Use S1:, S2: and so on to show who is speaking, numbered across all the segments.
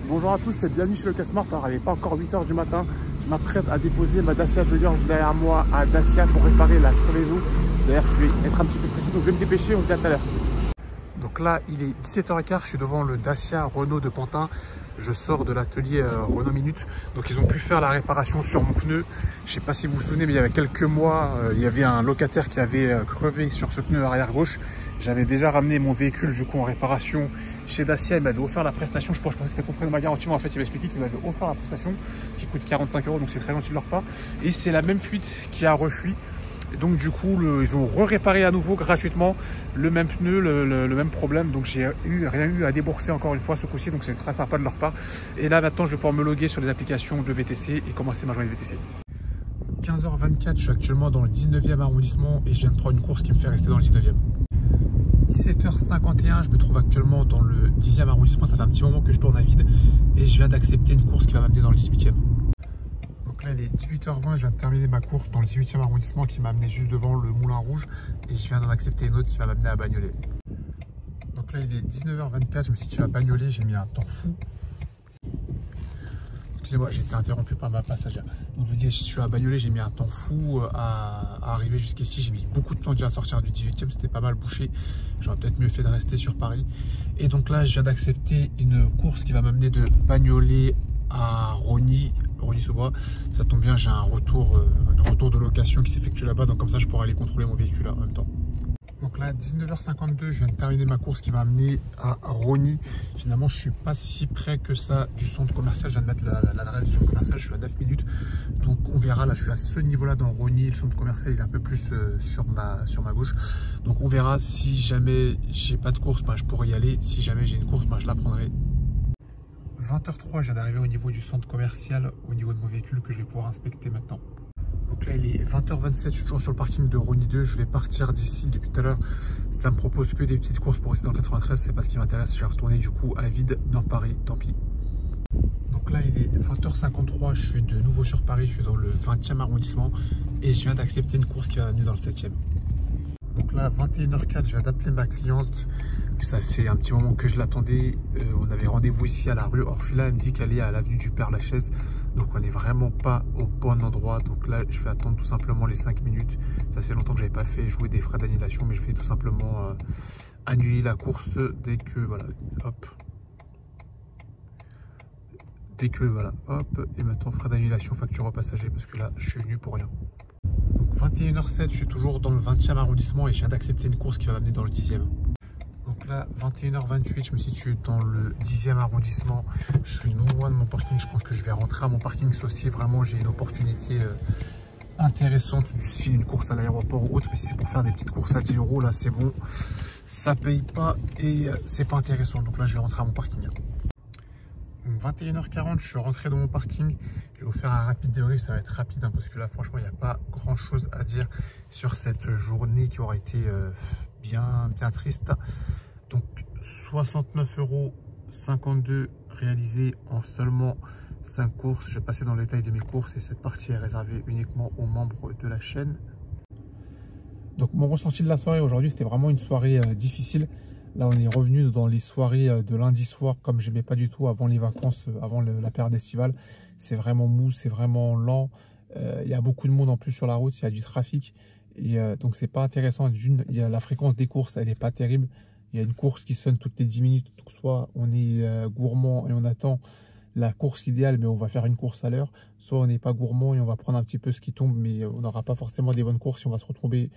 S1: Bonjour à tous et bienvenue chez le Casmart. Alors il n'est pas encore 8 h du matin. Je m'apprête à déposer ma Dacia Jogger juste derrière moi à Dacia pour réparer la crevaison. D'ailleurs je vais être un petit peu pressé donc je vais me dépêcher, on se dit à tout à l'heure. Donc là il est 17 h 15, je suis devant le Dacia Renault de Pantin. Je sors de l'atelier Renault Minute. Donc ils ont pu faire la réparation sur mon pneu. Je ne sais pas si vous vous souvenez mais il y avait quelques mois, il y avait un locataire qui avait crevé sur ce pneu arrière gauche. J'avais déjà ramené mon véhicule du coup en réparation chez Dacia. Il m'avait offert la prestation. Je pensais que c'était compris de ma garantie, mais en fait il m'a expliqué qu'il m'avait offert la prestation qui coûte 45 €, donc c'est très gentil de leur part. Et c'est la même fuite qui a refui. Et donc du coup ils ont réparé à nouveau gratuitement le même pneu, le même problème. Donc j'ai rien eu à débourser encore une fois ce coup-ci, donc c'est très sympa de leur part. Et là maintenant je vais pouvoir me loguer sur les applications de VTC et commencer ma journée de VTC. 15 h 24, je suis actuellement dans le 19e arrondissement et je viens de prendre une course qui me fait rester dans le 19e. 17 h 51, je me trouve actuellement dans le 10e arrondissement. Ça fait un petit moment que je tourne à vide et je viens d'accepter une course qui va m'amener dans le 18e. Donc là il est 18 h 20, je viens de terminer ma course dans le 18e arrondissement qui m'a amené juste devant le Moulin Rouge et je viens d'en accepter une autre qui va m'amener à Bagnolet. Donc là il est 19 h 24, je me suis dit à Bagnolet, j'ai mis un temps fou. Excusez-moi, j'ai été interrompu par ma passagère. Donc je vous dis, je suis à Bagnolet, j'ai mis un temps fou à arriver jusqu'ici. J'ai mis beaucoup de temps déjà à sortir du 18e, c'était pas mal bouché. J'aurais peut-être mieux fait de rester sur Paris. Et donc là, je viens d'accepter une course qui va m'amener de Bagnolet à Rosny-sous-Bois. Ça tombe bien, j'ai un retour de location qui s'effectue là-bas. Donc comme ça, je pourrai aller contrôler mon véhicule là, en même temps. Donc là, 19 h 52, je viens de terminer ma course qui m'a amené à Rosny. Finalement, je ne suis pas si près que ça du centre commercial. Je viens de mettre l'adresse du centre commercial, je suis à 9 minutes. Donc on verra, là je suis à ce niveau-là dans Rosny. Le centre commercial il est un peu plus sur ma gauche. Donc on verra, si jamais j'ai pas de course, je pourrai y aller. Si jamais j'ai une course, je la prendrai. 20 h 03, je viens d'arriver au niveau du centre commercial, au niveau de mon véhicule que je vais pouvoir inspecter maintenant. Donc là il est 20 h 27, je suis toujours sur le parking de Rosny 2, je vais partir d'ici depuis tout à l'heure. Ça me propose que des petites courses pour rester dans le 93, c'est pas ce qui m'intéresse, je vais retourner du coup à vide dans Paris, tant pis. Donc là il est 20 h 53, je suis de nouveau sur Paris, je suis dans le 20e arrondissement et je viens d'accepter une course qui va venir dans le 7e. Donc là 21 h 04, je viens d'appeler ma cliente, ça fait un petit moment que je l'attendais. On avait rendez-vous ici à la rue Orfila, elle me dit qu'elle est à l'avenue du Père-Lachaise. Donc on n'est vraiment pas au bon endroit. Donc là je vais attendre tout simplement les 5 minutes. Ça fait longtemps que j'avais pas fait jouer des frais d'annulation, mais je vais tout simplement annuler la course dès que voilà, hop. Dès que voilà, hop, et maintenant frais d'annulation, facture au passager parce que là je suis venu pour rien. Donc 21 h 07, je suis toujours dans le 20e arrondissement et je viens d'accepter une course qui va m'amener dans le 10e. Donc là, 21 h 28, je me situe dans le 10e arrondissement. Je suis non loin de mon parking. Je pense que je vais rentrer à mon parking, sauf si vraiment j'ai une opportunité intéressante du style une course à l'aéroport ou autre. Mais si c'est pour faire des petites courses à 10 €, là c'est bon. Ça paye pas et c'est pas intéressant. Donc là, je vais rentrer à mon parking. Donc 21 h 40, je suis rentré dans mon parking. Je vais vous faire un rapide débrief, ça va être rapide parce que là, franchement, il n'y a pas grand chose à dire sur cette journée qui aura été bien triste. Donc 69,52 € réalisés en seulement 5 courses. Je vais passer dans le détail de mes courses et cette partie est réservée uniquement aux membres de la chaîne. Donc mon ressenti de la soirée aujourd'hui, c'était vraiment une soirée difficile. Là on est revenu dans les soirées de lundi soir comme j'aimais pas du tout avant les vacances, avant la période estivale. C'est vraiment mou, c'est vraiment lent. Il y a beaucoup de monde en plus sur la route, il y a du trafic. Et donc c'est pas intéressant. Il y a la fréquence des courses, elle n'est pas terrible. Il y a une course qui sonne toutes les 10 minutes. Donc soit on est gourmand et on attend la course idéale, mais on va faire une course à l'heure. Soit on n'est pas gourmand et on va prendre un petit peu ce qui tombe, mais on n'aura pas forcément des bonnes courses et on va se retrouver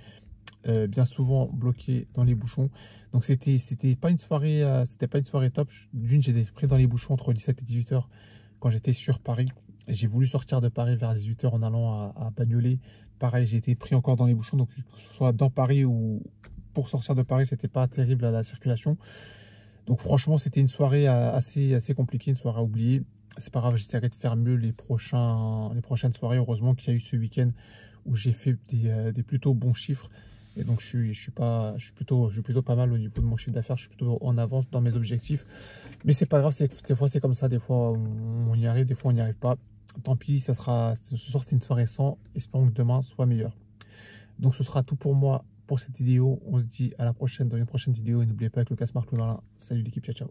S1: bien souvent bloqué dans les bouchons. Donc c'était pas une soirée top. D'une, j'étais pris dans les bouchons entre 17 et 18 h quand j'étais sur Paris. J'ai voulu sortir de Paris vers 18 h en allant à Bagnolet. Pareil, j'ai été pris encore dans les bouchons. Donc que ce soit dans Paris ou pour sortir de Paris, c'était pas terrible à la circulation. Donc franchement, c'était une soirée assez compliquée, une soirée à oublier. C'est pas grave, j'essaierai de faire mieux les prochaines soirées. Heureusement qu'il y a eu ce week-end où j'ai fait des plutôt bons chiffres. Et donc je suis plutôt pas mal au niveau de mon chiffre d'affaires. Je suis plutôt en avance dans mes objectifs. Mais c'est pas grave, des fois c'est comme ça. Des fois on y arrive, des fois on n'y arrive pas. Tant pis, ce soir c'était une soirée sans. Espérons que demain soit meilleur. Donc ce sera tout pour moi pour cette vidéo. On se dit à la prochaine dans une prochaine vidéo. Et n'oubliez pas que le Casmart le malin. Salut l'équipe, ciao ciao.